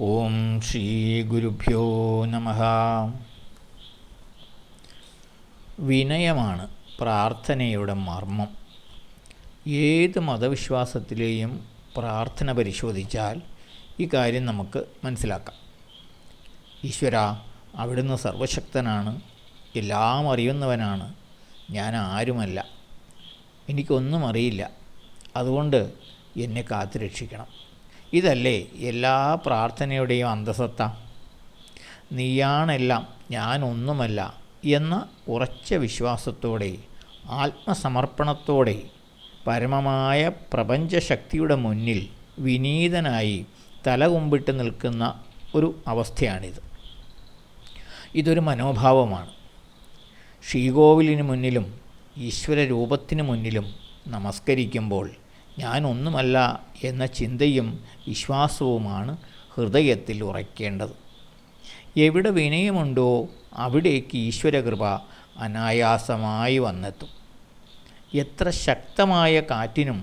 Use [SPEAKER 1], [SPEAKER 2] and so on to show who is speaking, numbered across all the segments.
[SPEAKER 1] ഓം ശ്രീ ഗുരുഭ്യോ നമഃ. വിനയമാണ് പ്രാർത്ഥനയുടെ മർമ്മം. ഏത് മതവിശ്വാസത്തിലെയും പ്രാർത്ഥന പരിശോധിച്ചാൽ ഈ കാര്യം നമുക്ക് മനസ്സിലാക്കാം. ഈശ്വര, അവിടുന്ന് സർവശക്തനാണ്, എല്ലാം അറിയുന്നവനാണ്. ഞാൻ ആരുമല്ല, എനിക്കൊന്നും അറിയില്ല. അതുകൊണ്ട് എന്നെ കാത്തുരക്ഷിക്കണം. ഇതല്ലേ എല്ലാ പ്രാർത്ഥനയുടെയും അന്തസത്ത. നീയാണെല്ലാം, ഞാനൊന്നുമല്ല എന്ന ഉറച്ച വിശ്വാസത്തോടെ, ആത്മസമർപ്പണത്തോടെ പരമമായ പ്രപഞ്ചശക്തിയുടെ മുന്നിൽ വിനീതനായി തലകുമ്പിട്ട് നിൽക്കുന്ന ഒരു അവസ്ഥയാണിത്. ഇതൊരു മനോഭാവമാണ്. ശ്രീകോവിലിന് മുന്നിലും ഈശ്വരരൂപത്തിന് മുന്നിലും നമസ്കരിക്കുമ്പോൾ ഞാനൊന്നുമല്ല എന്ന ചിന്തയും വിശ്വാസവുമാണ് ഹൃദയത്തിൽ ഉറയ്ക്കേണ്ടത്. എവിടെ വിനയമുണ്ടോ അവിടേക്ക് ഈശ്വരകൃപ അനായാസമായി വന്നെത്തും. എത്ര ശക്തമായ കാറ്റിനും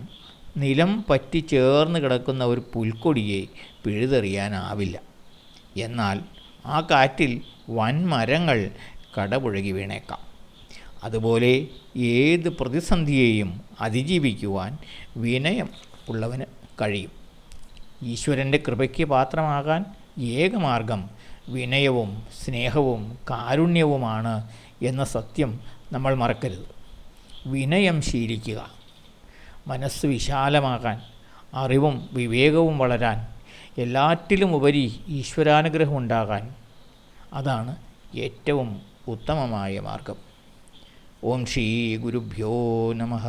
[SPEAKER 1] നിലം പറ്റി ചേർന്ന് കിടക്കുന്ന ഒരു പുൽക്കൊടിയെ പിഴുതെറിയാനാവില്ല. എന്നാൽ ആ കാറ്റിൽ വൻമരങ്ങൾ കടപുഴകി വീണേക്കാം. അതുപോലെ ഏത് പ്രതിസന്ധിയെയും അതിജീവിക്കുവാൻ വിനയം ഉള്ളവന് കഴിയും. ഈശ്വരൻ്റെ കൃപയ്ക്ക് പാത്രമാകാൻ ഏകമാർഗം വിനയവും സ്നേഹവും കാരുണ്യവുമാണ് എന്ന സത്യം നമ്മൾ മറക്കരുത്. വിനയം ശീലിക്കുക. മനസ്സ് വിശാലമാകാൻ, അറിവും വിവേകവും വളരാൻ, എല്ലാറ്റിലുമുപരി ഈശ്വരാനുഗ്രഹം ഉണ്ടാകാൻ, അതാണ് ഏറ്റവും ഉത്തമമായ മാർഗം. ഓം ശ്രീ ഗുരുഭ്യോ നമഃ.